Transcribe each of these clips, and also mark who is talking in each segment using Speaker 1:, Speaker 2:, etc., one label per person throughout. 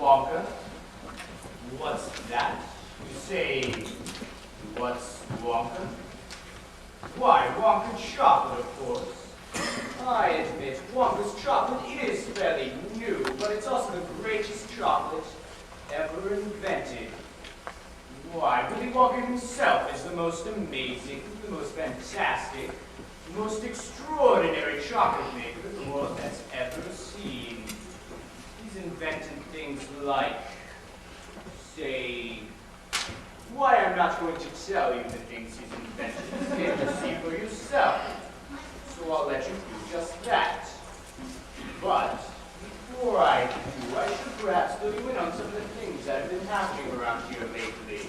Speaker 1: Wonka. What's that? You say, what's Wonka? Why, Wonka chocolate, of course. I admit, Wonka's chocolate is fairly new, but it's also the greatest chocolate ever invented. Why, Willy Wonka himself is the most amazing, the most fantastic, the most extraordinary chocolate maker the world has ever seen. He's invented things like, say, why, I'm not going to tell you the things he's invented. You can see for yourself. So I'll let you do just that. But before I do, I should perhaps fill you in on some of the things that have been happening around here lately.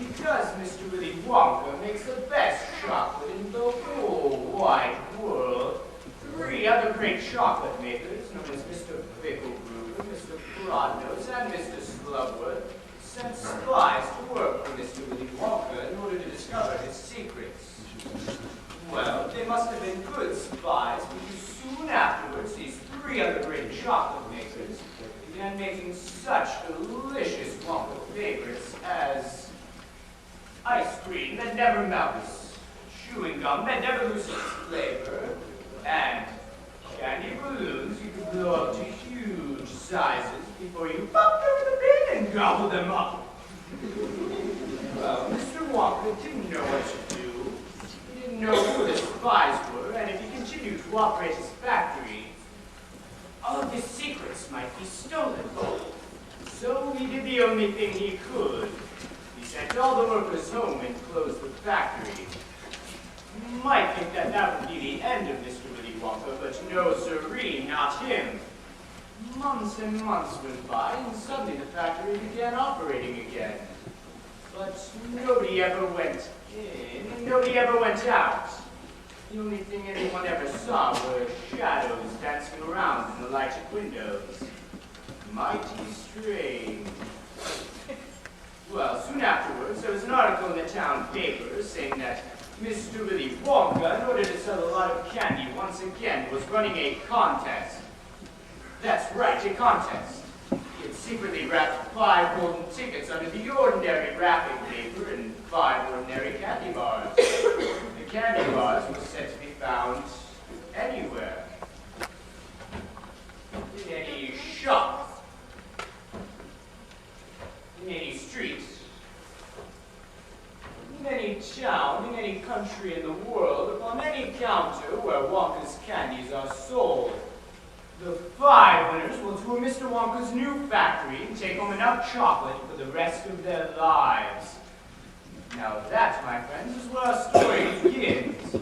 Speaker 1: Because Mr. Willy Wonka makes the best chocolate in the whole wide world, 3 other great chocolate makers, known as Mr. Bicklebrew, Mr. Broadnose, and Mr. Slugworth, sent spies to work for Mr. Willy Wonka in order to discover his secrets. Well, they must have been good spies, because soon afterwards, these 3 other great chocolate makers began making such delicious Wonka favorites as ice cream that never melts, chewing gum that never loses its flavor, and candy balloons you could blow up to huge sizes before you pop over the bin and gobble them up. Well, Mr. Wonka didn't know what to do. He didn't know who the spies were, and if he continued to operate his factory, all of his secrets might be stolen. So he did the only thing he could. He sent all the workers home and closed the factory. You might think that that would be the end of Mr. Willy Wonka, but no siree, not him. Months and months went by, and suddenly the factory began operating again. But nobody ever went in, and nobody ever went out. The only thing anyone ever saw were shadows dancing around in the lighted windows. Mighty strange. Well, soon afterwards, there was an article in the town paper saying that Mr. Willy Wonka, in order to sell a lot of candy once again, was running a contest. That's right, a contest. He had secretly wrapped 5 golden tickets under the ordinary wrapping paper and 5 ordinary candy bars. The candy bars were said to be found anywhere. In any shop. In any street. In any town, in any country in the world, upon any counter where Wonka's candies are sold. The 5 winners will tour Mr. Wonka's new factory and take home enough chocolate for the rest of their lives. Now that, my friends, is where our story begins.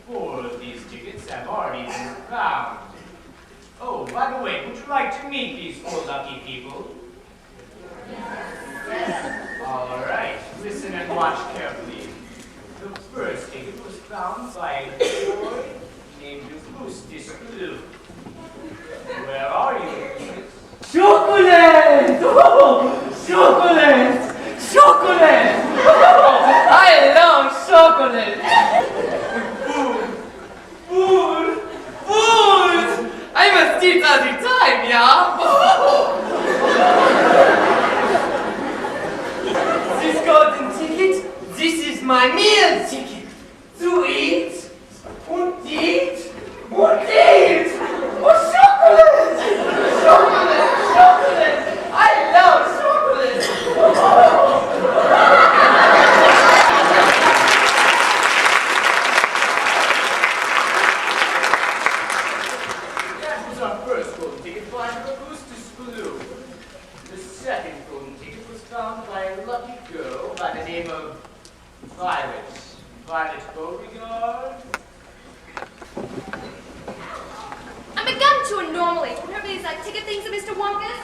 Speaker 1: 4 of these tickets have already been found. Oh, by the way, would you like to meet these 4 lucky people? All right, listen and watch carefully. The first ticket was found by a boy named Augustus Blue. Where are you?
Speaker 2: Chocolate! Oh, chocolate! Chocolate! I love chocolate! Food! Food! I must eat all the time, yeah? This golden ticket, this is my meal ticket. To eat, and eat, and eat! Oh, chocolate! Chocolate! Chocolate! I love chocolate!
Speaker 1: That was our first golden ticket found by Augustus Blue. The second golden ticket was found by a lucky girl by the name of Violet. Violet Beauregard.
Speaker 3: I'm a gum chewer normally. Remember these ticket things at Mr. Wonka's?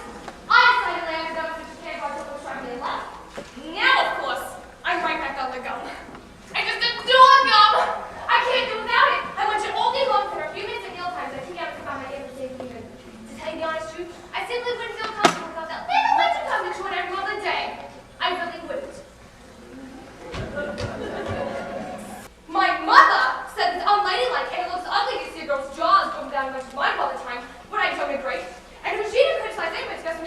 Speaker 3: I decided I had to go to the candy bar till trying to left. Now, of course, I'm right back on the gum. I just adore gum! I can't do without it. I want you all day long for a few minutes at meal times. I take out to find my favorite safe even. To tell you the honest truth, I simply wouldn't feel comfortable without that little bit of gum to chew every other day. I really wouldn't. My mother said it's unladylike and it looks ugly to see a girl's jaws going down as much as mine all the time when I don't agree. And when she didn't criticize anyone, it's because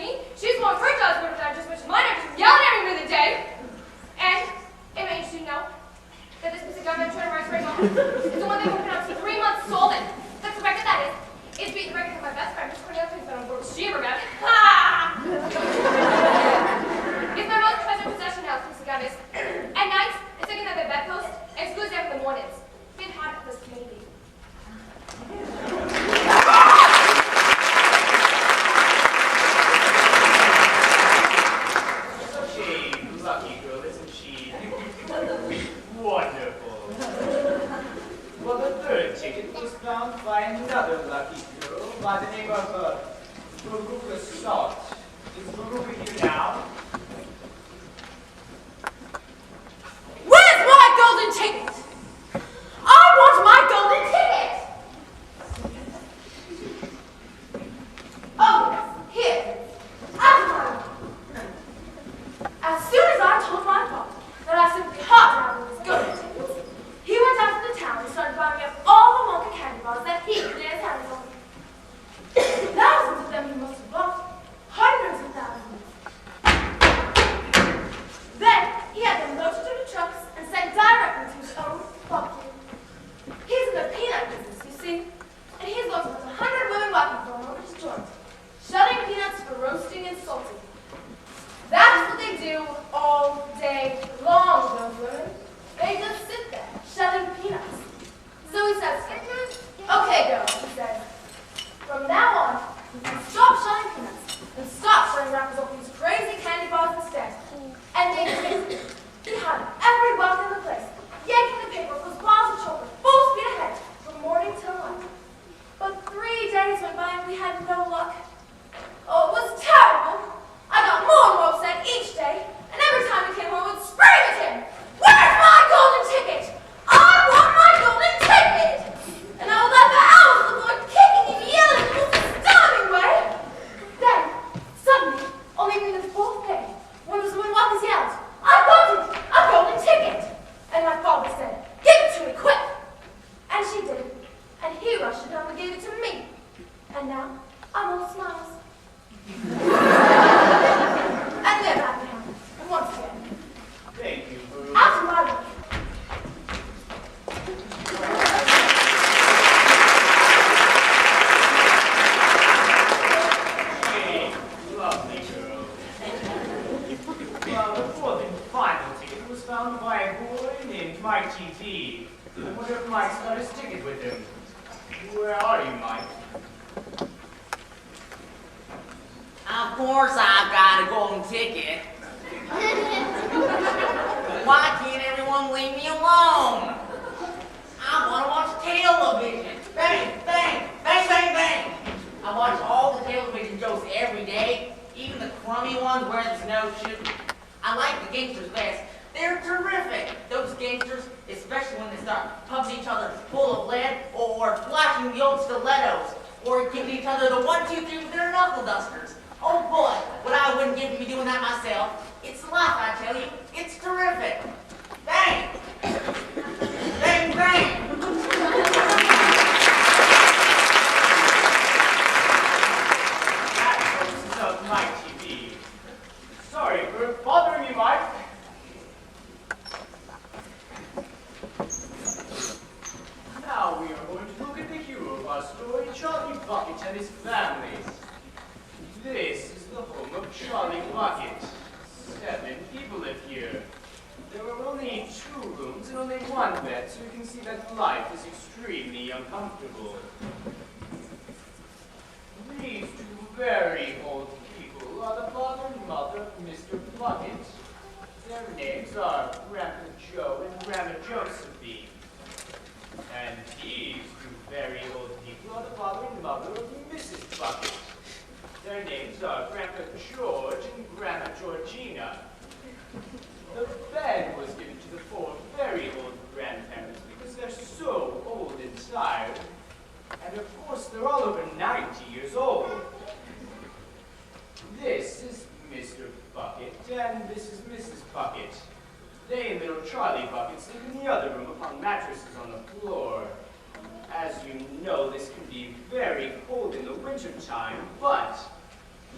Speaker 3: It's the one that was pronounced 3 months solid. That's the record, that is. It's beat the record of my best friend, Miss Cornelia, who's been on board with Sheaver about it. Ha! It's my most treasured possession now, Mr. Gummis. At night, it's taken at their bedpost, and it's good there for the mornings. Been hard at this maybe.
Speaker 1: Such a lucky girl, isn't she? Wonderful. Well, the third ticket was found by another lucky girl by the name of Veruca Salt. Is Veruca here now?
Speaker 4: Where's my golden ticket? I want my golden ticket! Oh, here. As soon as I told my father that I simply had to have his golden tickets, he went out to the town and started buying me up all the Wonka candy bars that he could lay his hands on. Thousands of them he must have bought. Hundreds of thousands. Then he had them loaded into trucks and sent directly to his own factory. He's in the peanut business, you see, and he's got about 100 women working for him over his joint, shelling peanuts for roasting and salting. That's what they do all day long, those women. They just sit there, shelling peanuts. So he says, okay, girl, he says, from now on, you can stop shelling peanuts and stop shelling wrappers off these crazy candy bars instead. And they did. He had every worker in the place, yanking the paper off those bars of chocolate full speed ahead from morning till night. But 3 days went by and we had no luck. Oh, it was terrible. I got more and more upset each day, and every time he came home, I would scream at him, "Where's my golden ticket? I want my golden ticket!" And I would laugh for hours at the boy kicking and yelling in the most disturbing way. Then, suddenly, on evening of the 4th day, one of the women walkers yelled, "I got it! A golden ticket!" And my father said, "Give it to me, quick!" And she did, and he rushed it down and gave it to me. And now, I'm all smiles. And they're back now, and once again,
Speaker 1: Thank you, Veruca.
Speaker 4: after my work.
Speaker 1: Hey, lovely girl. Well, the fourth and final ticket was found by a boy named Mike T.T. I wonder if Mike's got his ticket with him. Where are you, Mike?
Speaker 2: Of course I've got a golden ticket. Why can't everyone leave me alone? I want to watch television. Bang, bang, bang, bang, bang. I watch all the television shows every day, even the crummy ones where there's no shoot. I like the gangsters best. They're terrific. Those gangsters, especially when they start pumping each other full of lead or flashing the old stilettos or giving each other the 1, 2, 3 with their knuckle dusters. Oh boy, what I wouldn't give to be doing that myself. It's life, I tell you. It's terrific. Bang! Bang, bang!
Speaker 1: That folks is of Mike TV. Sorry for bothering you, Mike. Now we are going to look at the hero of our story, Charlie Bucket and his family. This is the home of Charlie Bucket. 7 people live here. There are only 2 rooms and only 1 bed, so you can see that life is extremely uncomfortable. These 2 very old people are the father and mother of Mr. Bucket. Their names are Grandpa Joe and Grandma Josephine. And these 2 very old people are the father and mother of Mrs. Bucket. Their names are Grandpa George and Grandma Georgina. The bed was given to the 4 very old grandparents because they're so old and tired. And of course, they're all over 90 years old. This is Mr. Bucket, and this is Mrs. Bucket. They and little Charlie Bucket sleep in the other room upon mattresses on the floor. As you know, this can be very cold in the winter time, but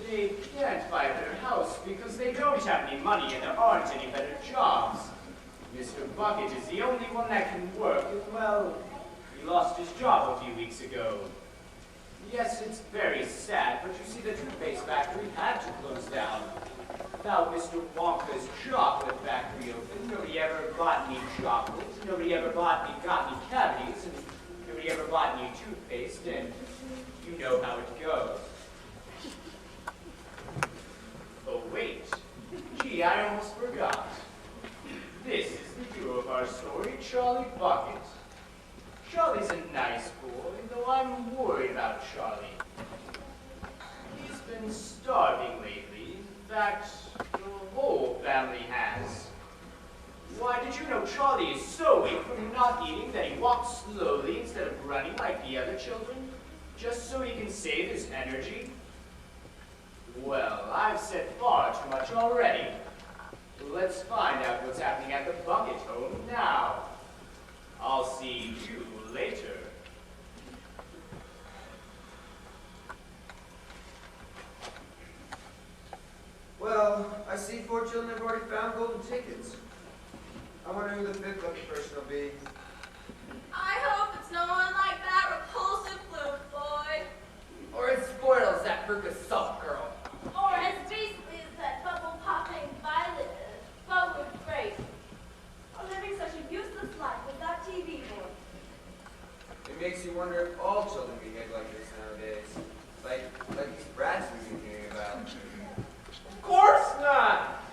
Speaker 1: they can't buy a better house because they don't have any money and there aren't any better jobs. Mr. Bucket is the only one that can work. Well, he lost his job a few weeks ago. Yes, it's very sad, but you see the toothpaste factory had to close down. Without Mr. Wonka's chocolate factory open, nobody ever bought any chocolate, nobody ever got any cavities, and nobody ever bought any toothpaste, and you know how it goes. Oh, wait. Gee, I almost forgot. This is the hero of our story, Charlie Bucket. Charlie's a nice boy, though I'm worried about Charlie. He's been starving lately. In fact, the whole family has. Why, did you know Charlie is so weak from not eating that he walks slowly instead of running like the other children, just so he can save his energy? Well, I've said far too much already. Let's find out what's happening at the Bucket home now. I'll see you later.
Speaker 5: Well, I see 4 children have already found golden tickets. I wonder who the 5th lucky person will be.
Speaker 4: I hope it's no one like that repulsive blue boy.
Speaker 2: Or as spoiled as that Burka soft girl.
Speaker 4: Or as beastly as that bubble-popping violet forward grape. Or living such a useless life without TV board.
Speaker 5: It makes you wonder if all children behave like this nowadays. Like these brats we've been hearing about.
Speaker 1: Of course not!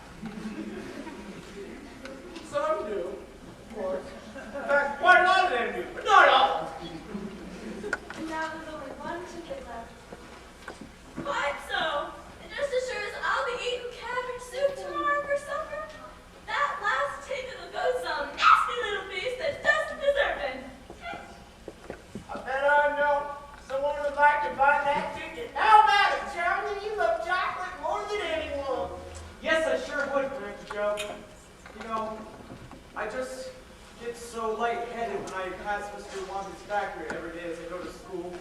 Speaker 1: Some do, of course. In fact, quite a lot of them do, but not all.
Speaker 4: And now there's only one ticket left. Quite so. And just as sure as I'll be eating cabbage soup tomorrow for supper, that last ticket will go to some nasty little beast that doesn't deserve it.
Speaker 1: I bet I know someone would like to buy that ticket. How about it, Charlie? You love chocolate more than anyone.
Speaker 6: Yes, I sure would, Grandpa Joe. You know, I just get so lightheaded when I pass Mr. Wonka's factory every day as I go to school.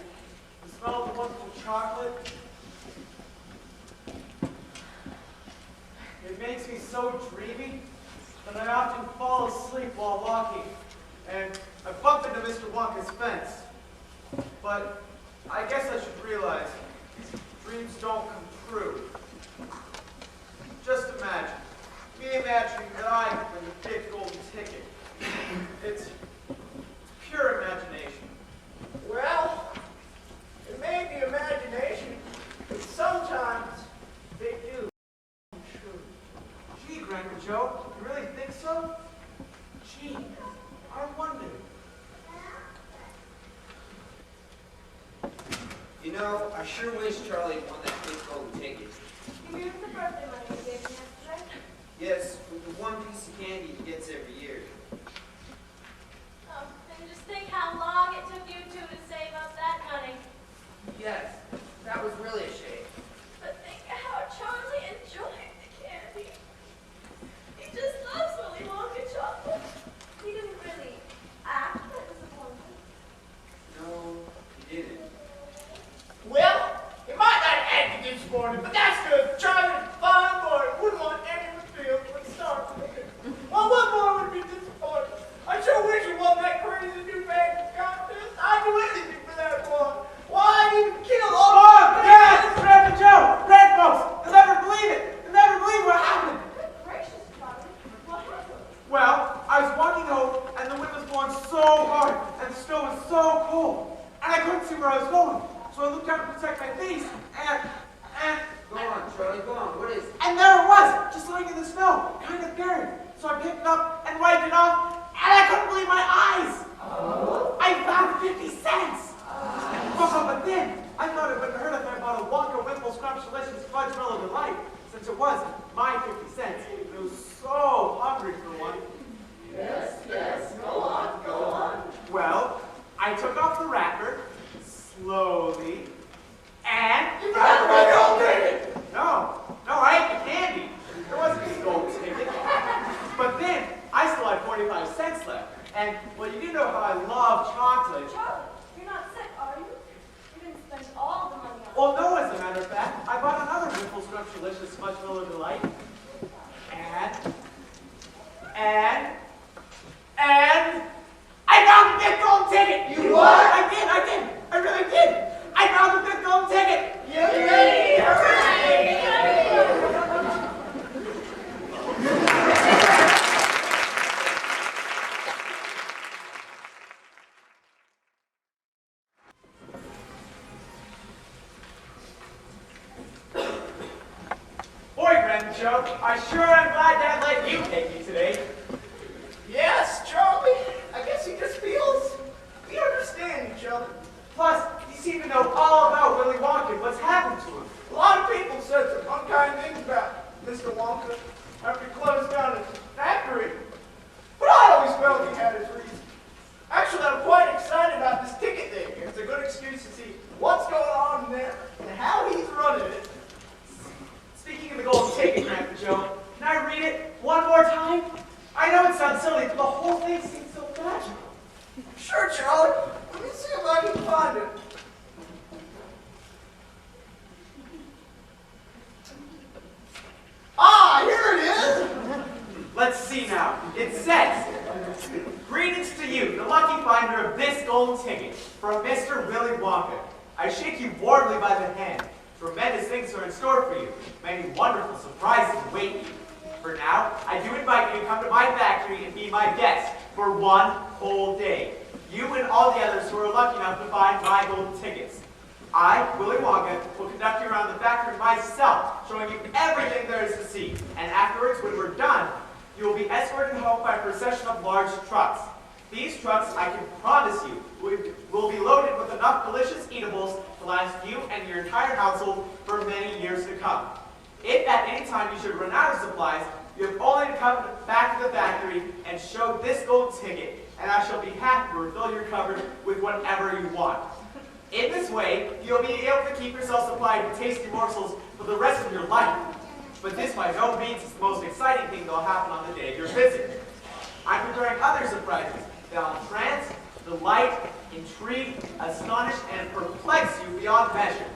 Speaker 6: The smell of the wonderful chocolate, it makes me so dreamy that I often fall asleep while walking. And I bump into Mr. Wonka's fence. But I guess I should realize dreams don't come true. Just imagine, me imagining that I could win the big golden ticket. It's pure imagination.
Speaker 1: Well, it may be imagination, but sometimes they do come true.
Speaker 6: Gee, Grandpa Joe, you really think so? Gee, I wonder.
Speaker 5: You know, I sure wish Charlie won that big golden ticket.
Speaker 4: You mean the birthday money you gave me yesterday?
Speaker 5: Yes, with the one piece of candy he gets every year.
Speaker 4: Oh, and just think how long it took you two to save up that money.
Speaker 2: Yes, that was really a shame.
Speaker 4: But think of how Charlie enjoyed the candy. He just loves Willy Wonka chocolate. He didn't really act that disappointed.
Speaker 5: No, he didn't.
Speaker 1: Well, he might not act this morning, but that's good. Charlie's a fine boy. Wouldn't want anyone to feel when he starts thinking. Well, what more would be disappointed? I sure wish he won that crazy new bag contest. I'd do anything for that one. Why, I'd even kill all
Speaker 6: Oh, Dad! Grandpa Joe! Grand folks! You'll never believe it! You'll never believe what happened!
Speaker 4: Good gracious, Charlie. What happened?
Speaker 6: Well, I was walking home, and the wind was blowing so hard, and the snow was so cold, and I couldn't see where I was going. So I looked out to protect my face, and
Speaker 5: Go on, Charlie, go on. What is it?
Speaker 6: there it was, just lying in the snow, kind of buried. So I picked it up and wiped it off, and I couldn't believe my eyes. I found 50 cents. But then, I thought it wouldn't hurt if I bought a Wonka Wimple Scrumptious Fudge Mellow Delight, since it was my 50 cents. And I was so hungry for one.
Speaker 4: Yes, go on.
Speaker 6: Well, I took off the wrapper, slowly, and...
Speaker 1: You got my gold ticket!
Speaker 6: No, I ate the candy. There wasn't any gold ticket. But then, I still had 45 cents left. And, well, you do know how I love chocolate.
Speaker 4: Charlie, you're not sick, are you? You didn't spend all the money on it.
Speaker 6: Well, no, as a matter of fact, I bought another Wimple Scrumptious Fudge Mellow Delight. And And I found the fifth gold ticket!
Speaker 5: You what?
Speaker 6: I did! I really did! I found the fifth gold ticket!
Speaker 5: Yay! Hooray!
Speaker 6: Boy, Grandpa Joe, I sure am glad Dad let you take me today.
Speaker 7: Yes, Charlie. I guess he just feels we understand each other.
Speaker 6: Plus, you seem to know all about Willy Wonka and what's happened to him.
Speaker 7: A lot of people said some unkind things about Mr. Wonka after he closed down his factory. But I always felt he had his reasons. Actually, I'm quite excited about this ticket thing. It's a good excuse to see what's going on in there and how he's running it.
Speaker 6: Speaking of the golden ticket, Grandpa Joe, can I read it one more time? I know it sounds silly, but the whole thing seems so magical.
Speaker 7: Sure, Charlie. Let me see if I can find it. Ah, here it is.
Speaker 6: Let's see now. It says, "Greetings to you, the lucky finder of this golden ticket, from Mr. Willy Wonka. I shake you warmly by the hand. Tremendous things are in store for you. Many wonderful surprises await you. For now, I do invite you to come to my factory and be my guest for one whole day. You and all the others who are lucky enough to find my golden tickets. I, Willy Wonka, will conduct you around the factory myself, showing you everything there is to see. And afterwards, when we're done, you will be escorted home by a procession of large trucks. These trucks, I can promise you, will be loaded with enough delicious eatables to last you and your entire household for many years to come. If at any time you should run out of supplies, you have only to come back to the factory and show this golden ticket, and I shall be happy to refill your cupboard with whatever you want. In this way, you'll be able to keep yourself supplied with tasty morsels for the rest of your life. But this by no means is the most exciting thing that will happen on the day of your visit. I'm preparing other surprises that will entrance, delight, intrigue, astonish, and perplex you beyond measure.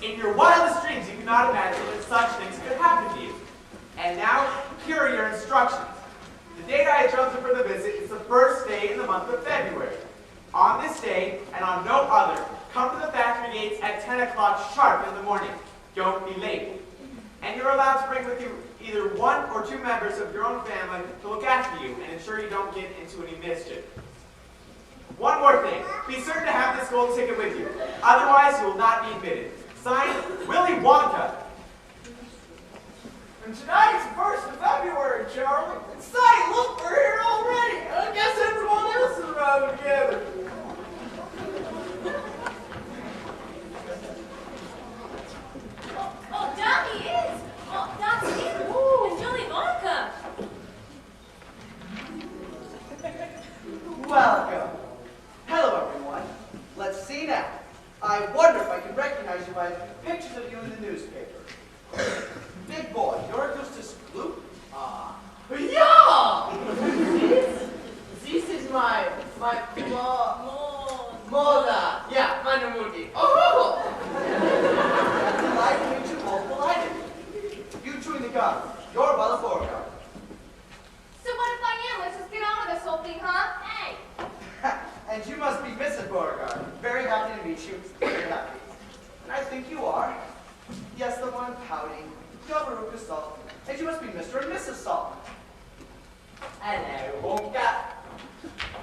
Speaker 6: In your wildest dreams, you could not imagine that such things could happen to you. And now, here are your instructions. The date I have chosen for the visit is the first day in the month of February. On this day, and on no other, come to the factory gates at 10 o'clock sharp in the morning. Don't be late. And you're allowed to bring with you either one or two members of your own family to look after you and ensure you don't get into any mischief. One more thing. Be certain to have this golden ticket with you. Otherwise, you will not be admitted. Signed, Willy Wonka.
Speaker 7: And tonight's the 1st of February, Charlie. And say, look, we're here already. I guess everyone else is arriving together.
Speaker 4: Oh, down he is. Oh, that's it. It's Willy Wonka.
Speaker 8: Welcome. Hello, everyone. Let's see now. I wonder if I can recognize you by pictures of you in the newspaper. Big boy, you're Augustus Gloop?
Speaker 2: Yeah! This is my mother. Yeah, my Namuti. Oh!
Speaker 8: Delighted to meet you both. Delighted. You two in the garden. You're Bella Beauregard.
Speaker 4: So what if I am? Let's just get on with this whole thing, huh? Hey!
Speaker 8: And you must be Mrs. Beauregard. Very happy to meet you. Very happy. And I think you are. Yes, the one pouting. You're Veruca Salt. And you must be Mr. and Mrs. Salt.
Speaker 2: Hello, Wonka.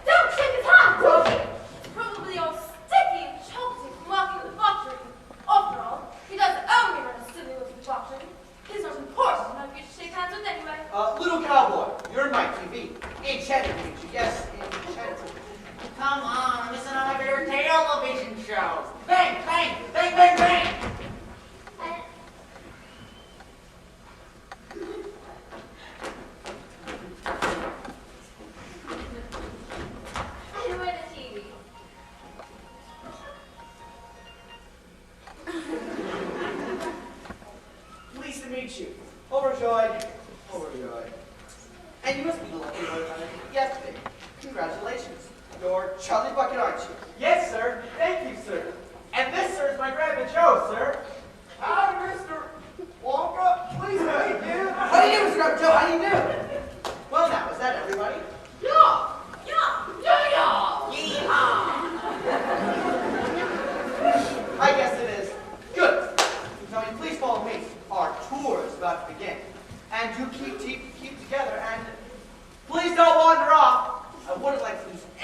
Speaker 4: Don't shake his hand, don't you? It's probably all sticky and chocolate from walking the factory. After all, he doesn't only run a silly little factory. He's not important enough for you to shake hands with anyway.
Speaker 8: Little cowboy, you're in my TV. Enchanted to meet you. Yes, enchanted.
Speaker 2: Come on, I'm missing on my favorite television shows. Bang, bang, bang, bang, bang.
Speaker 4: I enjoy the TV.
Speaker 8: Pleased to meet you. Overjoyed. Overjoyed. And you must be the lucky one I met yesterday. Congratulations. You're Charlie Bucket, aren't you?
Speaker 6: Yes, sir. Thank you, sir. And this, sir, is my Grandpa Joe, sir.
Speaker 7: Howdy, Mr. Wonka. Please meet you.
Speaker 8: How do you do, Mr. Grandpa Joe? How do you do? Well, now, is that everybody?
Speaker 7: Yeah.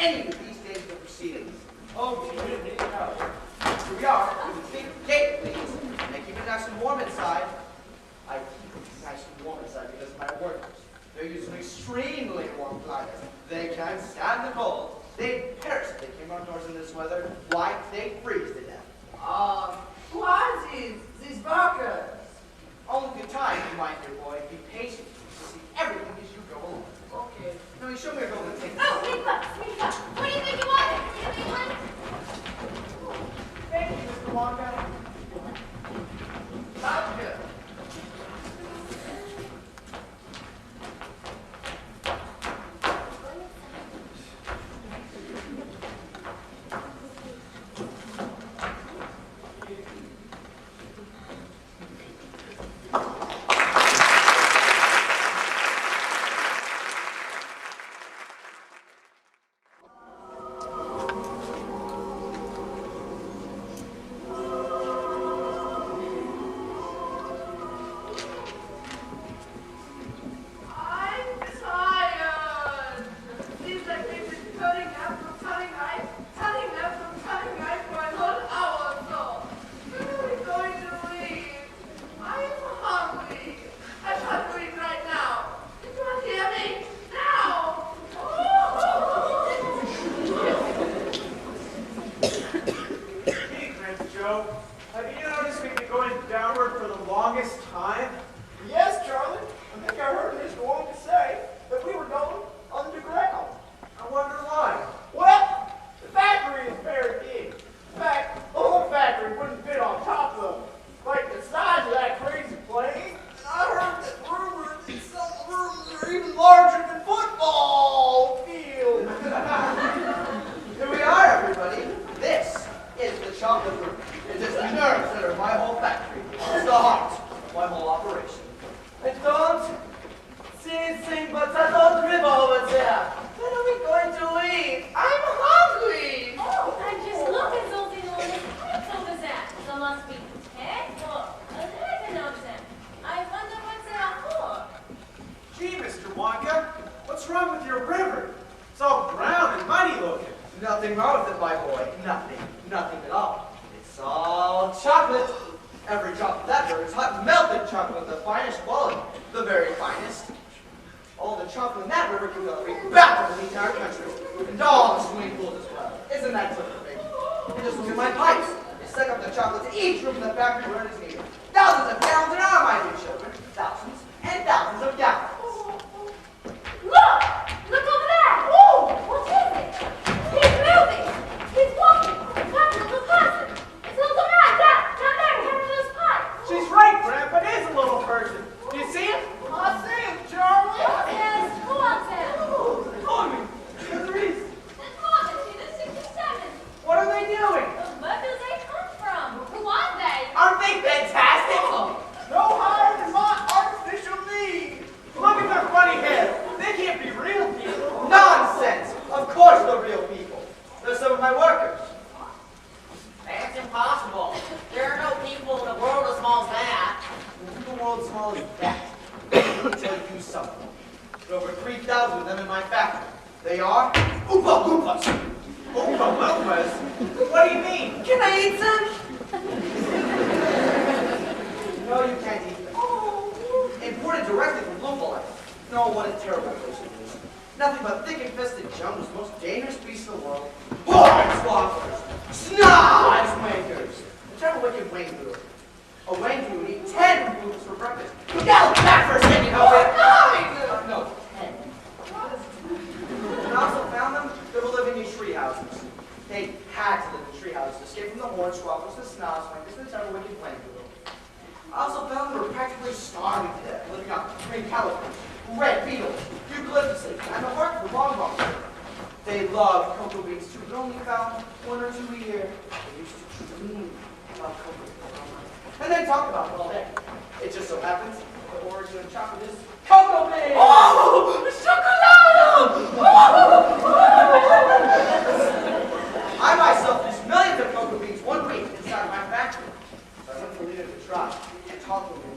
Speaker 8: any of these days of proceedings.
Speaker 7: Oh, you didn't need to know.
Speaker 8: Here we are. With the big gate, please. And keep it nice and warm inside. I keep it nice and warm inside because of my workers. They're using extremely warm climates. They can't stand the cold. They'd perish if they came outdoors in this weather. Why, they'd freeze to death.
Speaker 2: Who are these workers?
Speaker 8: Only good time, my dear boy. Be patient to see everything as you go along.
Speaker 2: Okay.
Speaker 8: Now, you show me a go and take
Speaker 3: Oh, Sneak up. What do you think you want? What do you think?
Speaker 7: Thank you, Mr. Wonka.
Speaker 2: Sounds good.
Speaker 4: I'm tired. Seems like they've been cutting out from cutting knife for a whole hour or so. When are we going to leave? I'm hungry. I'm hungry right now. Did you not hear me? Now!
Speaker 6: Hey, Grandpa Joe. Have you noticed we've been going downward for the longest time?
Speaker 7: Yes, Charlie. I think I heard Mr. Wonka say that we were going underground.
Speaker 6: I wonder why.
Speaker 7: Well, the factory is very big. In fact, the whole factory wouldn't fit on top of it. Like the size of that crazy plane. And I heard that rumors that some of the rooms are even larger than football fields.
Speaker 8: Here we are, everybody. This is the chocolate room. It is the nerve center of my whole factory. It's the heart of my whole operation.
Speaker 2: I don't see anything but that old river over there. When are we going to eat? I'm hungry.
Speaker 3: Oh, I'm just looking something on this pipes over there. There must be 10 or 11 of them. I wonder what they are for.
Speaker 6: Gee, Mr. Wonka, what's wrong with your river? It's all brown and muddy looking.
Speaker 8: Nothing wrong with it, my boy. Nothing. Nothing at all. It's all chocolate. Every drop of that river is hot melted chocolate of the finest quality. The very finest. All the chocolate in that river can go right back to the entire country. And all the swimming pools as well. Isn't that terrific? And just look at my pipes. They suck up the chocolate to each room in the factory where it is needed. Thousands of gallons in our my dear children. Thousands and thousands of gallons.
Speaker 3: Look! Look over there! Oh! What is it? He's moving! He's walking! That's a little person! It's a little man! Down there! Carrying those pipes!
Speaker 6: She's right, Grandpa. It is a little person. Do you see him?
Speaker 7: I see him, Charlie.
Speaker 3: Yes, who wants him?
Speaker 6: Oh, me. There he is.
Speaker 3: That's Morgan, see the 67.
Speaker 6: What are they doing?
Speaker 3: Where do they come from? Who are they?
Speaker 6: Aren't they fantastic?
Speaker 7: No higher than my artificial knee.
Speaker 6: Look at their funny heads. They can't be real people.
Speaker 8: Nonsense! Of course they're real people. They're some of my workers.
Speaker 2: That's impossible. There are no people in the world as small as that.
Speaker 8: The world's small as that. Let me tell you something. There are over 3,000 of them in my factory. They are Oompa Loompas.
Speaker 6: Oompa Loompas? What do you mean?
Speaker 2: Can I eat some?
Speaker 8: No, you can't eat them. Imported directly from Loompa Land. No, what a terrible place it is. Nothing but thick-infested jungles, the most dangerous beasts in the world. Hornswallowers, snobs, wankers. The terrible wicked wanker. A wanker would eat 10 Loompas for breakfast. Now back for a second,
Speaker 2: Oh,
Speaker 8: no, 10. And I also found them, they were living in tree houses. They had to live in tree houses to escape from the hornswallowers, the snobs, wankers, and the terrible wicked wanker. I also found them were practically starving to death, living on green calicos, red beetles, eucalyptus, and the heart of the bonbon. They loved cocoa beans too, but only found 1 or 2 a year. They used to dream about cocoa beans and then talk about it all day. It just so happens the origin of chocolate is cocoa beans.
Speaker 2: Oh,
Speaker 8: I myself used millions of cocoa beans 1 week inside my factory. So I went to the leader to try and talk to them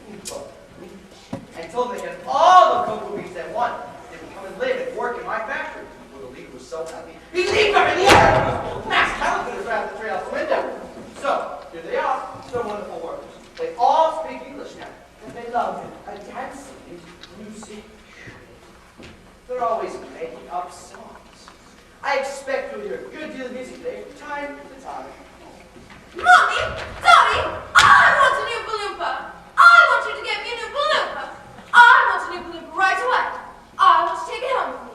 Speaker 8: and told them they had all the cocoa beans they wanted. They would come and live and work in my factory. Well, the leader was so so happy. He leaped up in the air. Max Talon could have grabbed the tray out the window. So, here they are, the wonderful workers. They all speak English now, and they love a dancing music. They're always making up songs. I expect you'll hear a good deal of music today from time to time.
Speaker 4: Mommy! Daddy! I want a new balloompa! I want you to get me a new balloompa! I want a new balloompa right away! I want to take it home with me.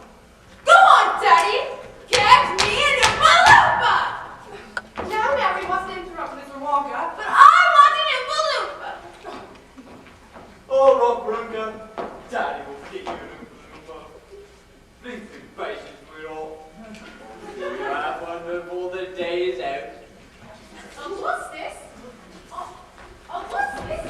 Speaker 4: Go on, Daddy! Get me a new balloompa! Now, Mary wants to interrupt Mr. Walker, but I want a new balloompa!
Speaker 1: Oh, Rob Brunker, Daddy will get you a new balloompa. Please be patient, sweetheart. You have one before the day is out.
Speaker 4: Oh, what's this? Oh, what's this?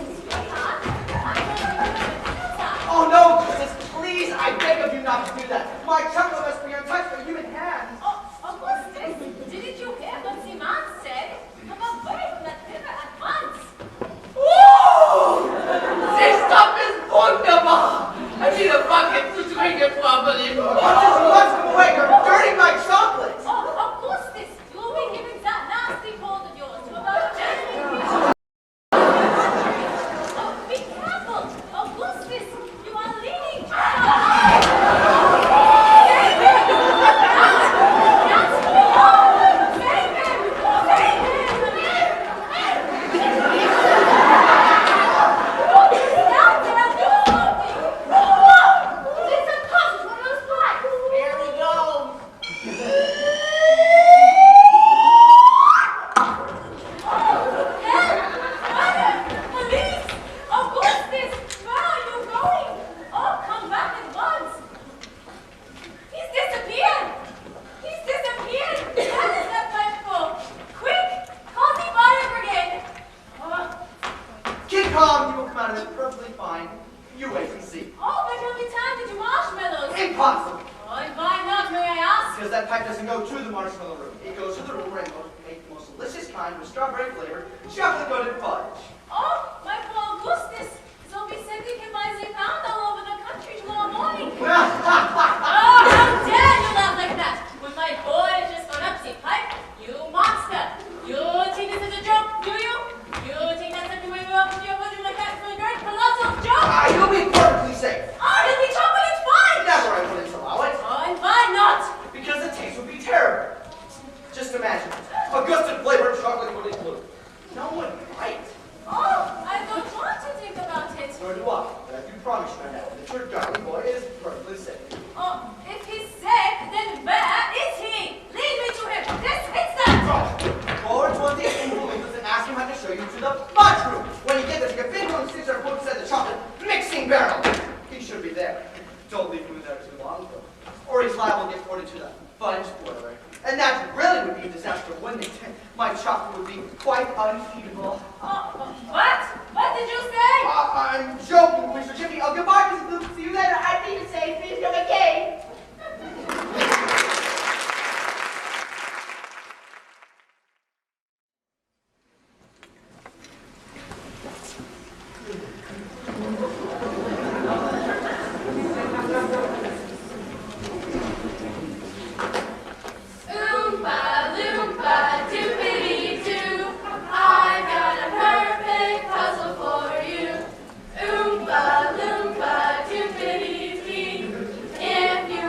Speaker 8: Oh no, goodness, please, I beg of you not to do that. My chocolate must be untouched by human hands.
Speaker 4: Oh, what's this? Didn't you hear what the man said? Come away from that river at once.
Speaker 2: Woo! This stuff is wonderful! I need a bucket to drink it properly.
Speaker 8: Let's come away, you're dirty my chocolates.
Speaker 4: Oh, Augustus, you'll be giving that nasty cold of yours to about 10 minutes. Oh, be careful! Augustus, you are leaning. Save him! That's me! Save him! Save him! What is that? They are doing something! It's a cottage, one of those pipes!
Speaker 2: Here we go.
Speaker 4: Police! Augustus! Where are you going? Oh, come back at once! He's disappeared! He's disappeared! What is that pipe for? Quick! Call the fire brigade!
Speaker 8: Keep calm, you will come out of this perfectly fine. You wait and see.
Speaker 4: Oh, but he'll be tied to marshmallows!
Speaker 8: Impossible.
Speaker 4: Oh, and why not, may I ask?
Speaker 8: Because that pipe doesn't go to the marshmallow room. It goes to the room where I make the most delicious kind with strawberry flavor, chocolate-coated fudge.
Speaker 4: Oh, my poor Augustus! They'll be sending him by the pound all over the country tomorrow morning! Oh, how dare you laugh like that? When my boy has just gone up the pipe, you monster! You think this is a joke, do you? You think that's something when you open your foot in the cat for a great colossal joke?
Speaker 8: You'll be perfectly safe.
Speaker 4: Oh, he'll be chocolate fine!
Speaker 8: Never I wouldn't allow it.
Speaker 4: Oh, and why not?
Speaker 8: Because the taste would be terrible. Just imagine it. Augustus-flavored chocolate-coated glue. No one right.
Speaker 4: Oh, I don't want to think about it.
Speaker 8: Nor do I. But I do promise you right now that your darling boy is perfectly safe.
Speaker 4: Oh, if he's safe, then where is he? Lead me to him this instant!
Speaker 8: Forward toward the influencers and ask him how to show you to the fudge room. When you get there, take a big one, sticks are put inside the chocolate mixing barrel. He should be there. Don't leave him in there too long, though. Or he's liable to get poured into the fudge boiler. And that really would be a disaster, wouldn't it? My chocolate would be quite uneatable.
Speaker 4: What? What did you say?
Speaker 8: I'm joking, Mr. Jimmy. Goodbye, Mrs. Luke. See you later. I need to say, please come again.
Speaker 4: Oompa loompa doopity doo, I've got a perfect puzzle for you. Oompa loompa doopity dee, if you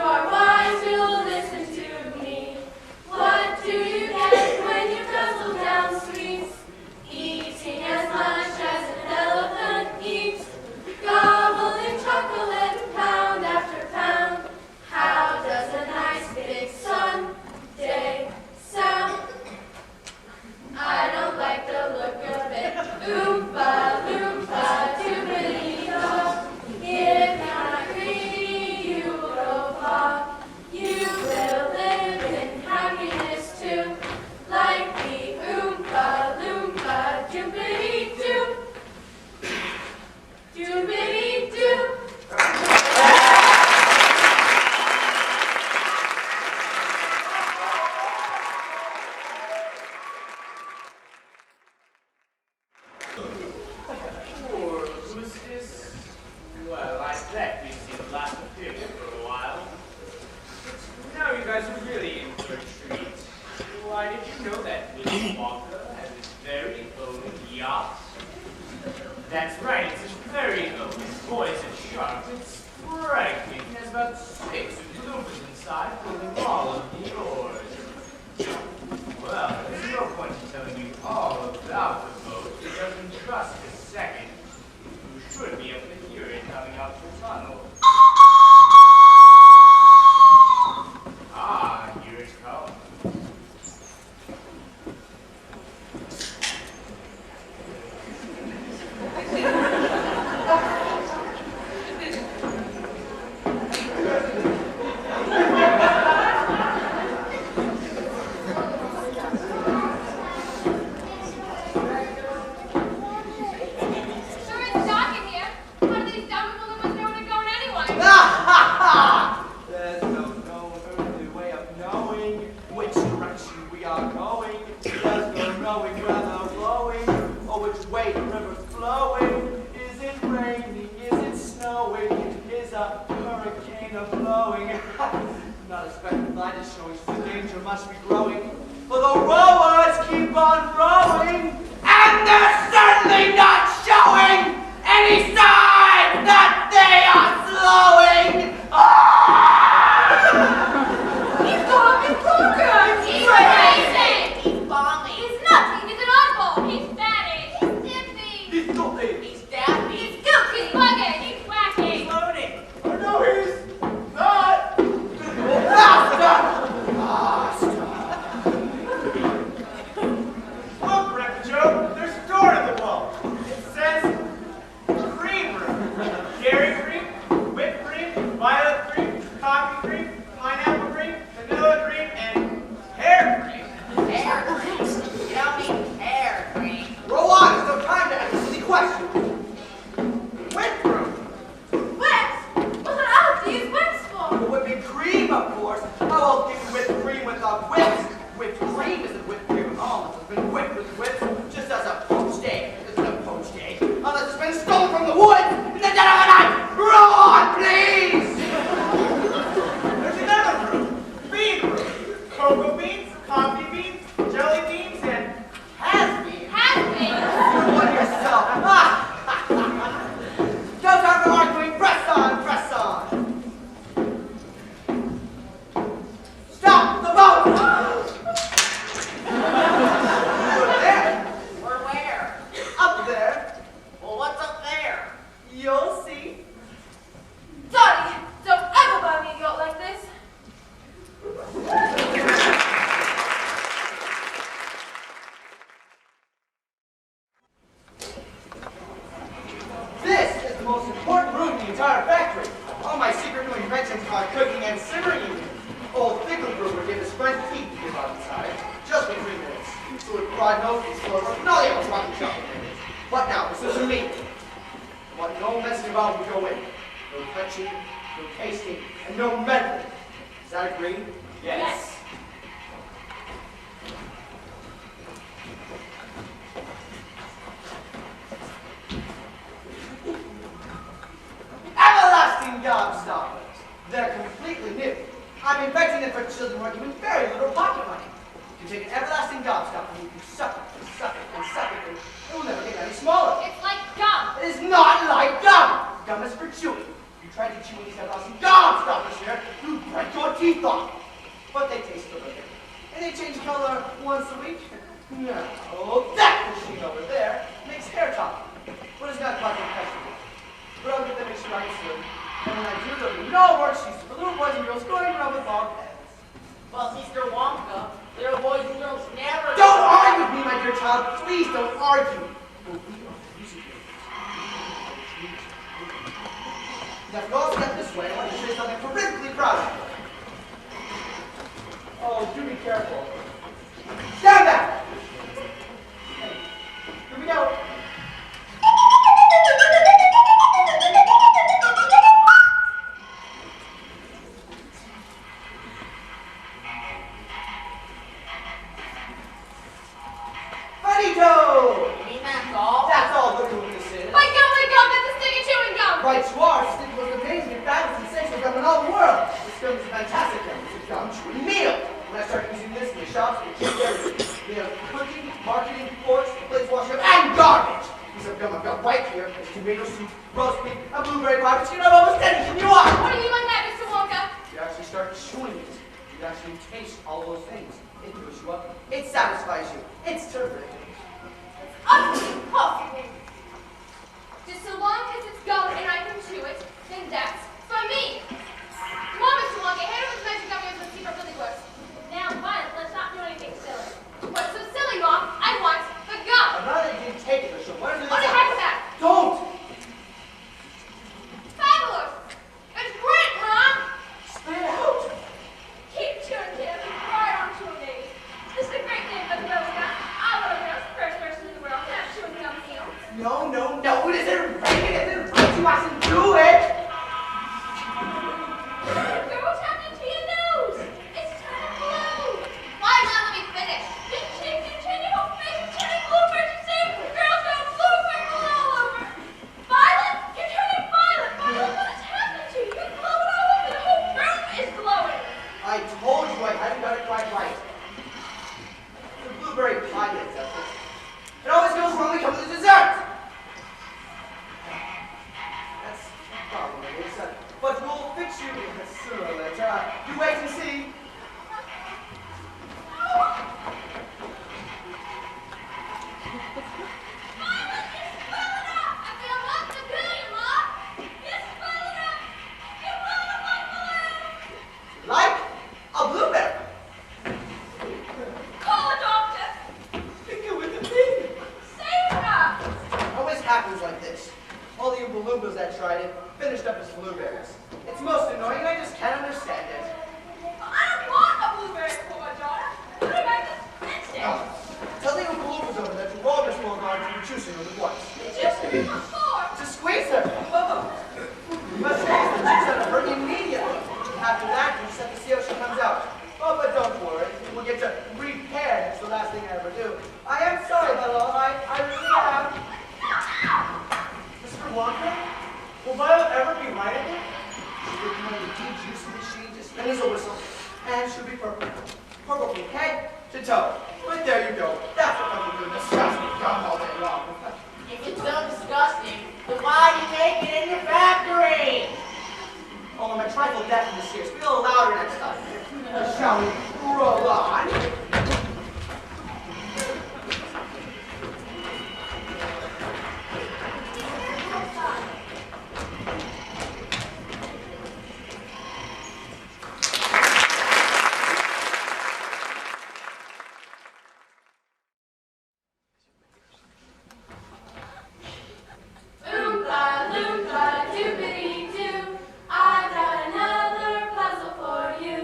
Speaker 1: Why, did you know that Willy Wonka has his very own yacht? That's right, it's his very own poison shark. It's frightening. It has about 6 loopers inside, pulling all of the oars. Well, there's no point in telling you all about the boat. It doesn't trust a second. You should be able to hear it coming out the tunnel. Ah, here it comes.
Speaker 8: When I started using this in the shops, it kept tomato soup, roast beef, a blueberry pie, but you know almost anything you want.
Speaker 3: What do you mean by that, Mr. Wonka?
Speaker 8: You actually start chewing it. You actually taste all those things. It fills you up. It satisfies you. It's terrific.
Speaker 4: Utterly impossible.
Speaker 3: Just so long as it's gum and I can chew it, then that's for me. Come on, Mr. Wonka, hand over the magic gummy and let's see if it really works. Now, fine, let's not do anything silly. What's so silly, Mom? I want the gum.
Speaker 8: I'd rather you didn't take it, Michelle. What are
Speaker 3: What the heck is that?
Speaker 8: Don't!
Speaker 3: Fabulous! It's great, Mom!
Speaker 8: Spit it out!
Speaker 3: Keep chewing, kid. Right on to me. This is a great thing for the world, guys. I want to be the first person in the world to have chewing gum meals.
Speaker 8: No, no, no. It isn't right. It isn't right. You mustn't do it.
Speaker 3: Girl, what's happening to your nose? It's turning blue. Why not let me finish? This chick continue your face is turning blue, but you say girls go blue freckles all over. Violet, you're turning violet. Violet, what has happened to you? You're glowing all over. The whole room is glowing.
Speaker 8: I told you I hadn't got it quite right. The blueberry pie gets up. It always goes wrong when it comes to dessert. That's the problem, it is. But we'll fix you sooner or later. You wait and see.
Speaker 3: Violet, you're swelling up. I feel lots of good, Mom. You're swelling up. You're blowing up like balloons.
Speaker 8: Like a blueberry.
Speaker 3: Call a doctor.
Speaker 8: Pick it with the thing.
Speaker 3: Save her.
Speaker 8: Always happens like this. All the Oompa that tried it finished up as blueberries. It's most annoying. I just can't understand it.
Speaker 3: I don't want a blueberry for my daughter. Put her back to instead.
Speaker 8: Oh, tell the Oompa over that you rolled Miss Wilgard to be choosing her once.
Speaker 3: Just before.
Speaker 8: To squeeze her. You must squeeze the juice out of her immediately. After that, you just have to see how she comes out. Oh, but don't worry. We'll get you repaired. It's the last thing I ever do. I am sorry about all. I really am.
Speaker 6: Mr. Wonka, will Violet ever be right again?
Speaker 8: She will come the juice machine, just spin as a whistle, and she'll be purple. Purple from head to toe. But there you go. That's what comes with disgusting gum all day long.
Speaker 2: If it's so disgusting, then why do you make it in your factory?
Speaker 8: Oh, I'm a trifle deaf in this year. Speak a little louder next time. Shall we roll on?
Speaker 4: Oompa loompa doobity doo, I've got another puzzle for you.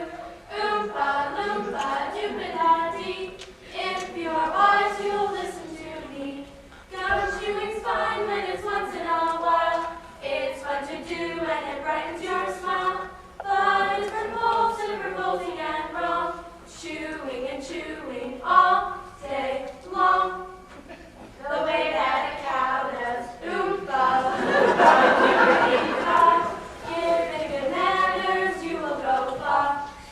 Speaker 4: Oompa loompa doobida dee, if you're wise you'll listen to me. Gum chewing's fine when it's once in a while. It's fun to do and it brightens your smile. But it's repulsive, revolting and wrong, chewing and chewing all day long. The way that a cow does oompa loompa doobity-da. Given good manners, you will go far.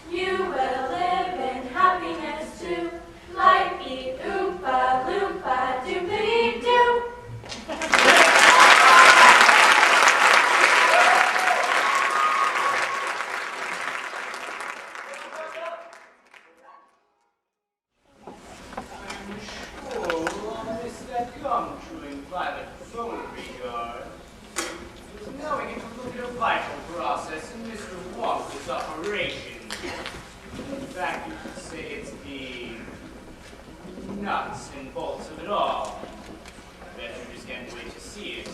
Speaker 4: You will live in happiness too, like the oompa loompa doobity-doo.
Speaker 1: Knowing it would look at a vital process in Mr. Wonka's operation. In fact, you could say it's the nuts and bolts of it all. I bet you just can't wait to see it.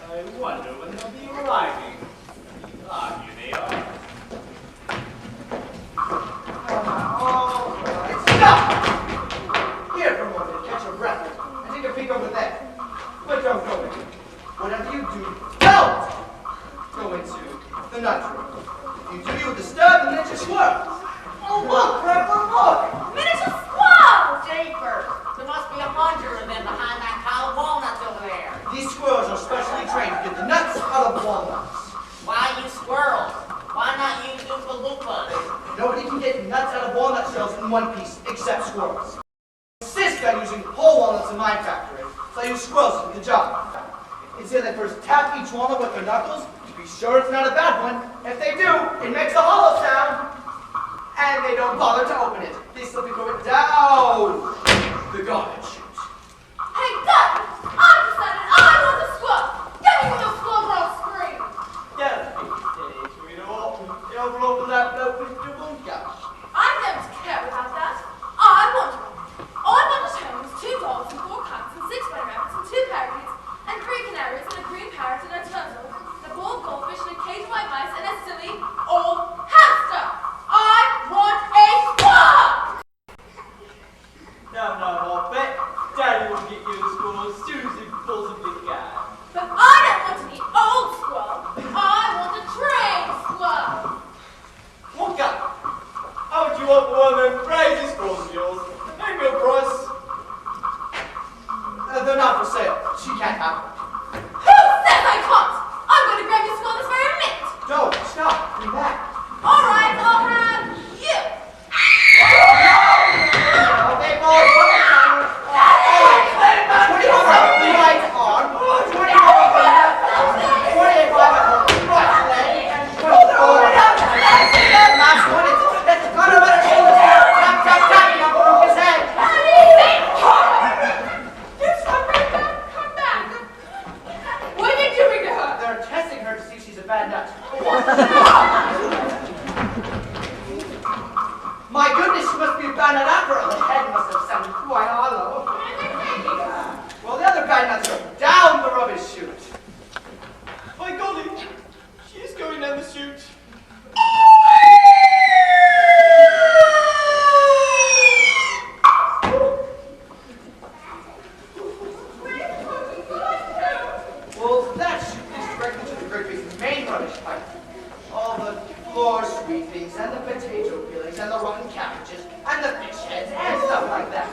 Speaker 1: I wonder when they'll be arriving. Ah, here they are.
Speaker 8: All right. Stop! Here for a moment. Catch your breath and take a peek over there. But don't go in. Whatever you do, don't go into the nut room. If you do, you'll disturb the miniature squirrels. Oh, look, Grandpa, look!
Speaker 2: Miniature squirrel! Japers! There must be 100 of them behind that pile of walnuts over there.
Speaker 8: These squirrels are specially trained to get the nuts out of walnuts.
Speaker 2: Why use squirrels? Why not use Oompa Loompas?
Speaker 8: Nobody can get nuts out of walnut shells in one piece except squirrels. I insist on using whole walnuts in my factory, so I use squirrels to do the job. If It's here they first tap each walnut with their knuckles to be sure it's not a bad one. If they do, it makes a hollow sound. And they don't bother to open it. They simply throw it down the garbage chute.
Speaker 4: Hey, Daddy! I decided I want a squirrel! Get me with a squirrel or I'll scream!
Speaker 6: Don't be silly, sweetheart. You'll overlap that with your Chugiak.
Speaker 4: I don't care about that. I want one. All I want at home is 2 dogs and 4 cats and 6 bunny rabbits and 2 parakeets and 3 canaries and a green parrot and a turtle and a bald goldfish and a cage of white mice and a silly old hamster. I want a squirrel!
Speaker 6: No, bet Daddy will get you a squirrel as soon as he pulls a big guy.
Speaker 4: But I don't want any old squirrel. I want a trained squirrel.
Speaker 6: Wonka! How would you want one of them crazy squirrels of yours? Name your price.
Speaker 8: They're not for sale. She can't have them.
Speaker 4: Who says I can't? I'm going to grab your squirrel this very minute.
Speaker 8: Don't. Stop. Bring back.
Speaker 4: All right, I'll have you.
Speaker 8: Okay, boys. Put the timer. 20 over the right arm. 20 over the left arm. 28 by the right leg. And 24. The last one is that's got over the shoulder. Tap, tap, tapping up on his head.
Speaker 4: Come back. What are you doing to her?
Speaker 8: They're testing her to see if she's a bad nut. My goodness, she must be a bad nut after all. The head must have sounded quite hollow. Well, the other bad nuts are down the rubbish chute.
Speaker 6: My golly, she's going down the chute.
Speaker 8: Well, that chute leads directly to the great big main rubbish pipe. All the floor sweepings and the potato peelings and the rotten cabbages and the fish heads and stuff like that.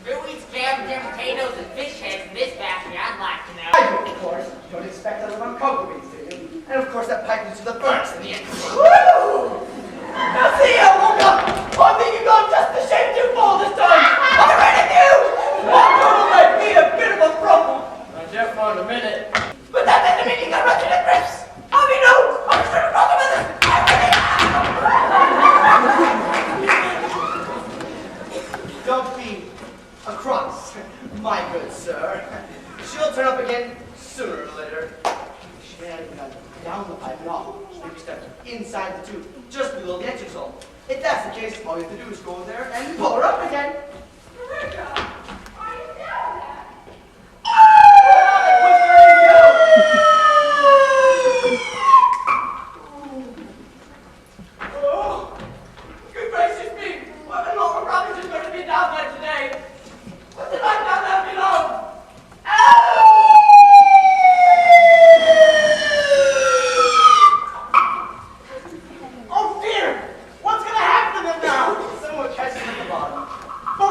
Speaker 2: Who eats cabbage and potatoes and fish heads in this factory, I'd like to know.
Speaker 8: I do, of course. You don't expect to live on cocoa beans, do you? And of course that pipe leads to the furnace in the end.
Speaker 6: Woo! Now see how woke up! I think you got just the shape too full this time! I read you! One total might be a bit of a problem. I just for a minute. But that doesn't mean you got rushed to the grips! I mean, no! I'm just trying to cross over this!
Speaker 8: Don't be a cross, my good sir. She'll turn up again sooner or later. She may not even gone down the pipe at all. She maybe stepped inside the tube, just below the entrance hole. If that's the case, all you have to do is go there and pull her up again.
Speaker 6: Oh, good gracious me! What a lot of rubbish is going to be down there today! What's it like down there below? Oh dear! What's going to happen to them now?
Speaker 8: Someone catches them at the bottom.
Speaker 6: For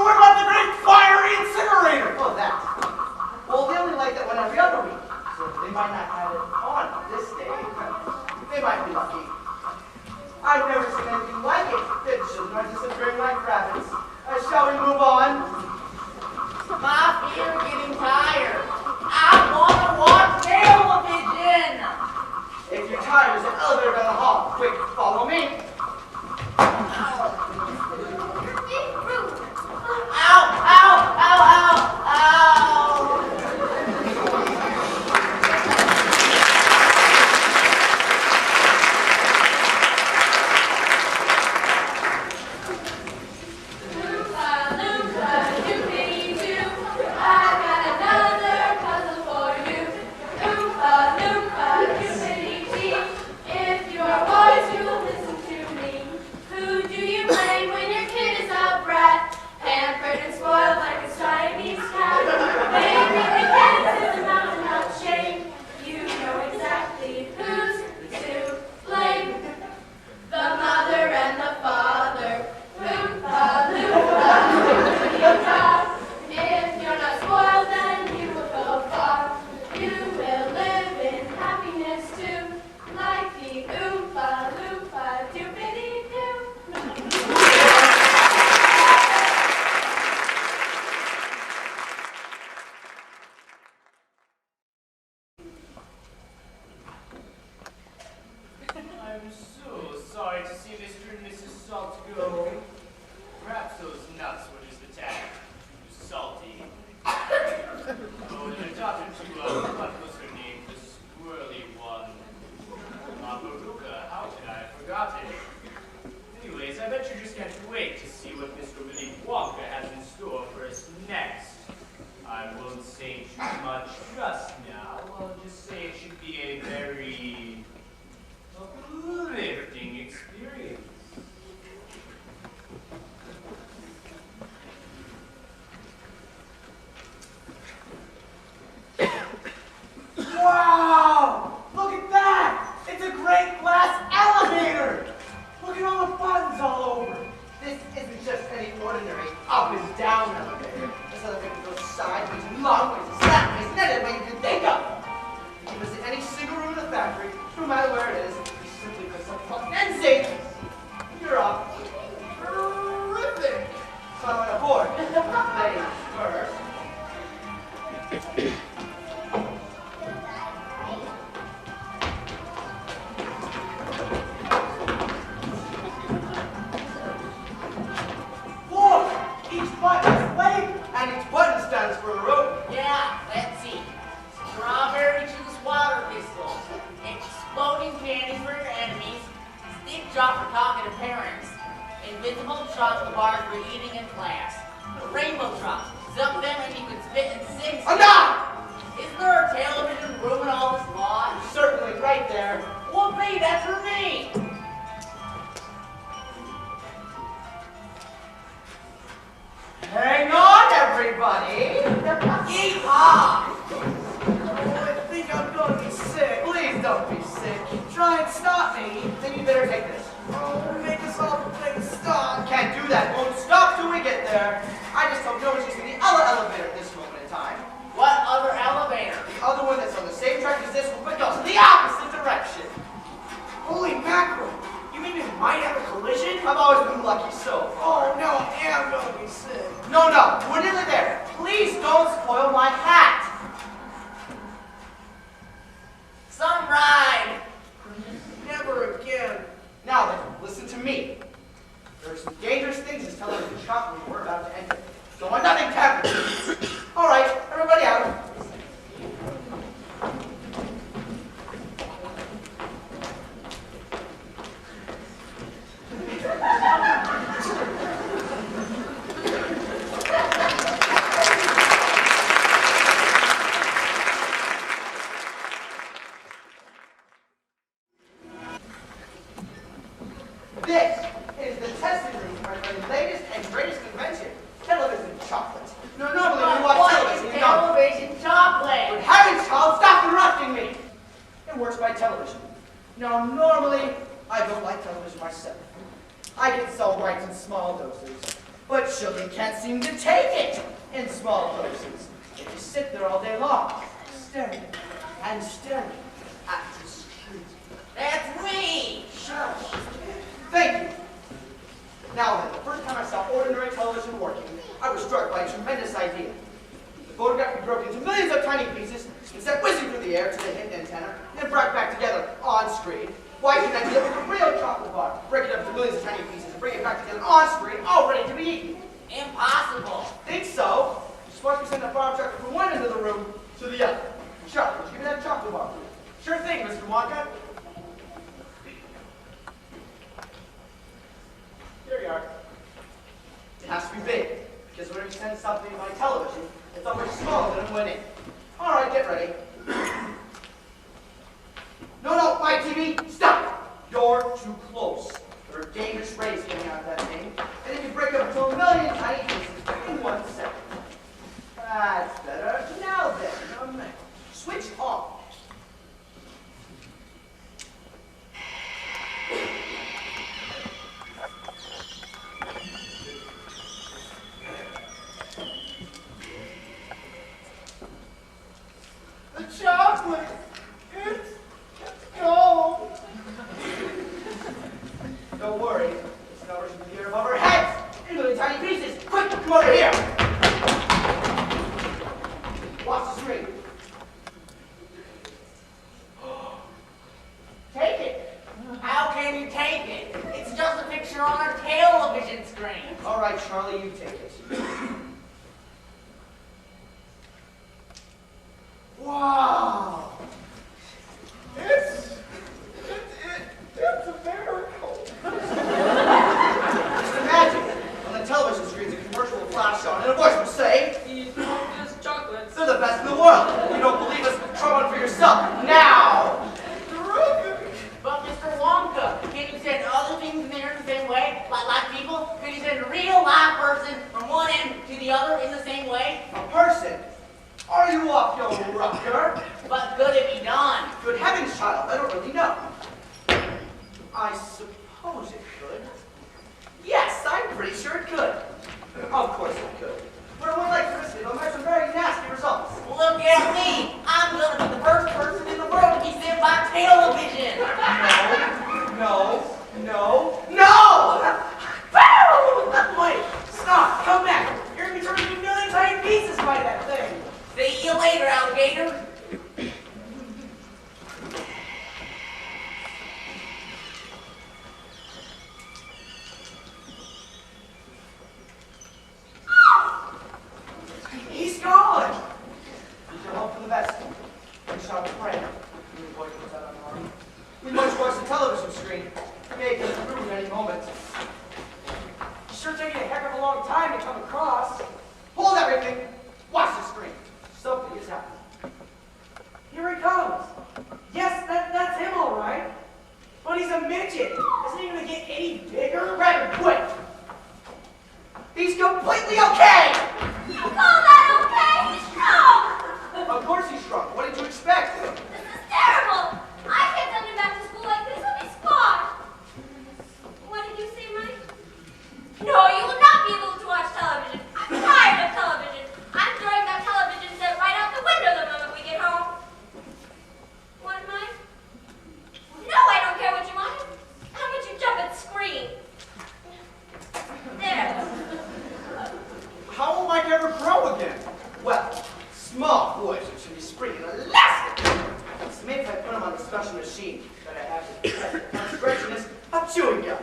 Speaker 1: wait to see what Mr. Willy Wonka has in store for us next. I won't say too much just now. I'll just say it should be a very uplifting experience.
Speaker 6: Wow! Look at that! It's a great glass elevator! Look at all the buttons all over.
Speaker 8: This isn't just any ordinary up and down elevator. This elevator goes sideways, long ways, sideways, and any way you can think of. You can visit any single room in the factory, no matter where it is. You simply press a button and say this. You're up. Terrific. So I went aboard. Ladies first.
Speaker 6: Each button is late.
Speaker 8: And each button stands for a rope.
Speaker 2: Yeah, let's see. Strawberry juice water pistols, exploding candy for your enemies, stick drop for talking to parents, invisible chocolate bars for eating in class, rainbow drops, zip them and you can spit in 6
Speaker 8: Enough!
Speaker 2: Is there a television room in all this lodge?
Speaker 8: Certainly, right there.
Speaker 2: Whoopee, that's for me!
Speaker 8: Hang on, everybody.
Speaker 2: Yeehaw!
Speaker 6: Oh, I think I'm gonna be sick.
Speaker 8: Please don't be sick.
Speaker 6: Try and stop me.
Speaker 8: Then you better take this.
Speaker 6: Oh, make us all the thing stop.
Speaker 8: Can't do that. Won't stop till we get there. I just hope no one's using the other elevator at this moment in time.
Speaker 2: What other elevator?
Speaker 8: The other one that's on the same track as this one, but goes in the opposite direction.
Speaker 6: Holy mackerel. You mean we might have a collision?
Speaker 8: I've always been lucky so far.
Speaker 6: Oh, no, I am gonna be sick.
Speaker 8: No, we're nearly there. Please don't spoil my hat.
Speaker 2: Some ride!
Speaker 6: Never again.
Speaker 8: Now then, listen to me. There are some dangerous things this television shop room we're about to enter. Don't want nothing to happen. All right, everybody out. This is the testing room for the latest and greatest invention, television chocolate. No, normally we watch
Speaker 2: What
Speaker 8: television,
Speaker 2: is
Speaker 8: you don't.
Speaker 2: television
Speaker 8: But
Speaker 2: chocolate?
Speaker 8: Harry, child, stop interrupting me! It works by television. Now, normally, I don't like television myself. I get so right in small doses. But children can't seem to take it in small doses. They just sit there all day long, staring and staring at the screen.
Speaker 2: That's me!
Speaker 8: Shush. Thank you. Now then, the first time I saw ordinary television working, I was struck by a tremendous idea. The photograph would be broken into millions of tiny pieces and sent whizzing through the air to the hidden antenna and brought back together on screen. Why couldn't I do that with a real chocolate bar? Break it up into millions of tiny pieces and bring it back together on screen, all ready to be eaten.
Speaker 2: Impossible!
Speaker 8: Think so? Just watch me send a farm truck from one end of the room to the other. Charlie, would you give me that chocolate bar?
Speaker 7: Sure thing, Mr. Wonka. Here you are.
Speaker 8: It has to be big, because whenever you send something by television, it's always smaller than it went in. All right, get ready. No, my TV, stop! You're too close. There are dangerous rays coming out of that thing, and then you break up into a million tiny pieces in 1 second. That's better. Now then, switch off.
Speaker 7: The chocolate! It's cold!
Speaker 8: Don't worry, it's not rushing the air above our heads. In little tiny pieces. Quick, come over here. Watch the screen. Take it.
Speaker 2: How can you take it? It's just a picture on a television screen.
Speaker 8: All right, Charlie, you take it. Wow.
Speaker 7: It's a miracle.
Speaker 8: Just imagine, Of course I could. But I would like to risk it. It'll measure some very nasty results.
Speaker 2: Look at me. I'm gonna be the first person in the world to be sent by television.
Speaker 8: No!
Speaker 6: Wait, stop, come back. You're gonna be turned into a million tiny pieces by that thing.
Speaker 2: See you later, alligator.
Speaker 6: He's gone.
Speaker 8: We shall hope for the best. We shall pray. When the boy comes out unharmed. We must watch the television screen. It may get through at any moment.
Speaker 6: Sure taking a heck of a long time to come across.
Speaker 8: Hold everything. Watch the screen. Something is happening.
Speaker 6: Here he comes. Yes, that's him all right. But he's a midget. Isn't he gonna get any bigger?
Speaker 8: Grab him, quick! He's completely okay!
Speaker 3: You call that okay? He's strong!
Speaker 8: Of course he's strong. What did you expect?
Speaker 3: This is terrible! I can't send him back to school like this with his squad! What did you say, Mike? No, you will not be able to watch television. I'm tired of television. I'm throwing that television set right out the window the moment we get home. What, Mike? No, I don't care what you want. How about you jump and scream? There.
Speaker 8: How will Mike ever grow again? Well, small boys should be spring and elastic. So maybe if I put him on the special machine that I have to test the concentration of Chugiak.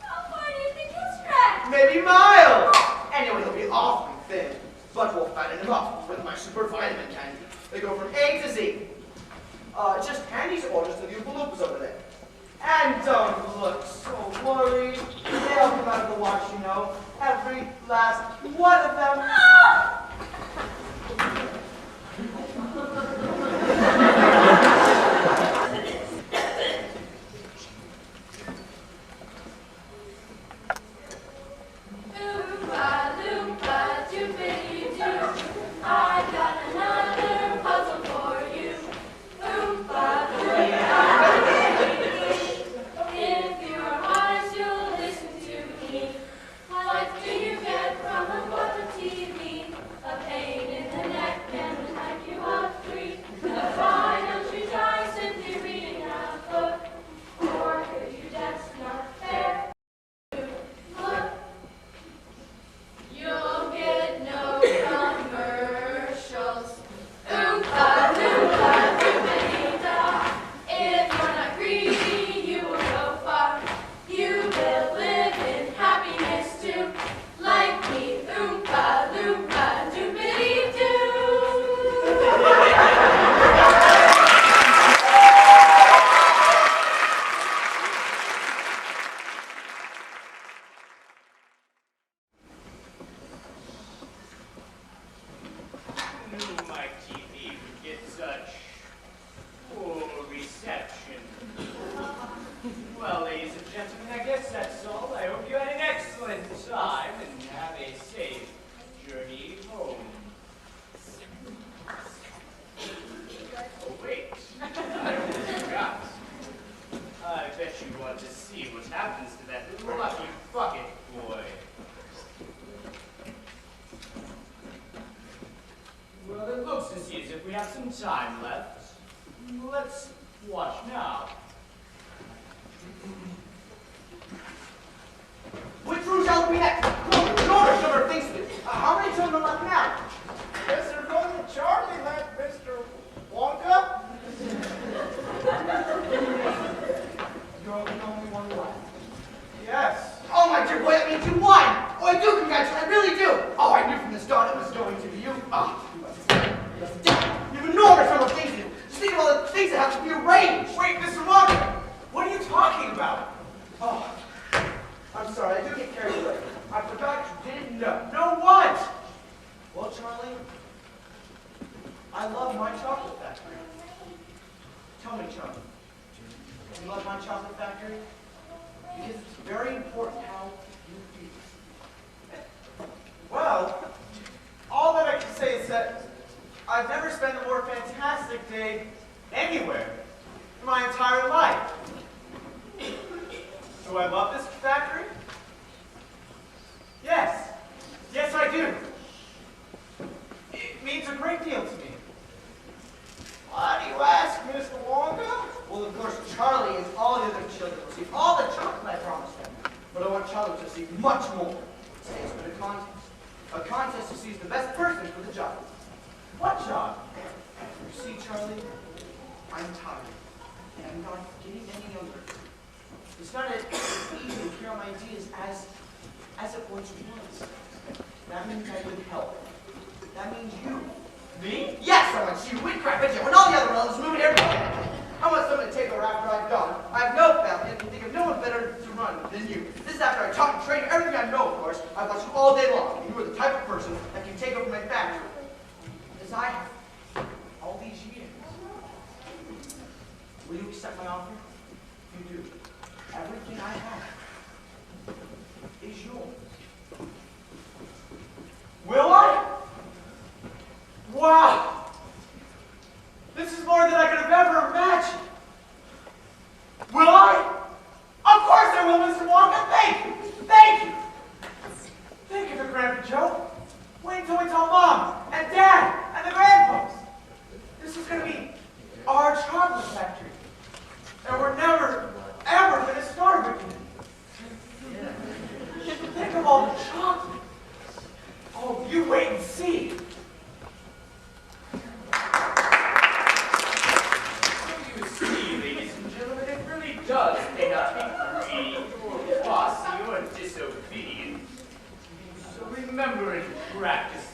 Speaker 3: How far do you think he'll stretch?
Speaker 8: Maybe miles. Anyway, he'll be awfully thin. But we'll fatten him up with my super vitamin candy. They go from A to Z. Just hand these orders to the Oompa Loompas over there. And don't look so worried. They'll come out of the wash, you know. Every last one of them.
Speaker 4: Oompa loompa doobity-doo. I got another puzzle for you. Oompa loompa doobity-doo. If you're honest, you'll listen to me. What do you get from a watch of TV? A pain in the neck and an IQ of 3. Why don't you try simply reading a book? Or could you just not bear to look? You'll get no commercials. Oompa loompa doobity-da. If you're not greedy, you will go far. You will live in happiness too. Like me, Oompa loompa doobity-doo.
Speaker 1: Knew my TV would get such poor reception. Well, ladies and gentlemen, I guess that's all. I hope you had an excellent time and have a safe journey home. Oh, wait. I forgot. I bet you want to see what happens to that little lucky bucket boy. Well, it looks as if we have some time left. Let's watch now.
Speaker 8: Which room shall it be next? No, number things to do. How many children are left now?
Speaker 7: Guess there's only Charlie left, Mr. Wonka.
Speaker 8: You're the only one left.
Speaker 7: Yes.
Speaker 8: Oh, my dear boy, that means you won. Oh, I do congratulate. I really do. Oh, I knew from the start it was going to be you. Oh, you have enormous number of things to do. Just think of all the things that have to be arranged.
Speaker 6: Wait, Mr. Wonka, what are you talking about?
Speaker 8: Oh, I'm sorry. I do get carried away. I forgot you didn't know.
Speaker 6: No what?
Speaker 8: Well, Charlie, I love my chocolate factory. Tell me, Charlie, do you love my chocolate factory? Because it's very important how you feel.
Speaker 6: Well, all that I can say is that I've never spent a more fantastic day anywhere in my entire life. Do I love this factory? Yes.
Speaker 8: be much more. Today's been a contest. A contest to seize the best person for the job.
Speaker 6: What job?
Speaker 8: You see, Charlie, I'm tired, and I'm not getting any younger. It's not as easy to carry on my ideas as it once was. That means I need help. That means you.
Speaker 6: Me?
Speaker 8: Yes, I want you. We crap at you. And all the other relatives moving here. I want someone to take over after I've gone. I have no family and can think of no one better to run than you. This is after I taught and trained everything I know, of course. I've watched you all day long. And you are the type of person that can take over my factory. As I have. All these years. Will you accept my offer? If you do, everything I have is yours.
Speaker 6: Will I? Wow! This is more than I could have ever imagined. Will I? Of course I will, Mr. Walker. Thank you. Thank you. Thank you for Grandpa Joe. Wait until we tell Mom and Dad and the grandfolks. This is going to be our chocolate factory. And we're never, ever going to starve again. Think of all the chocolate. Oh, you wait and see.
Speaker 1: You see, ladies and gentlemen, it really does pay not to be greedy, bossy, or disobedient. So remember in practice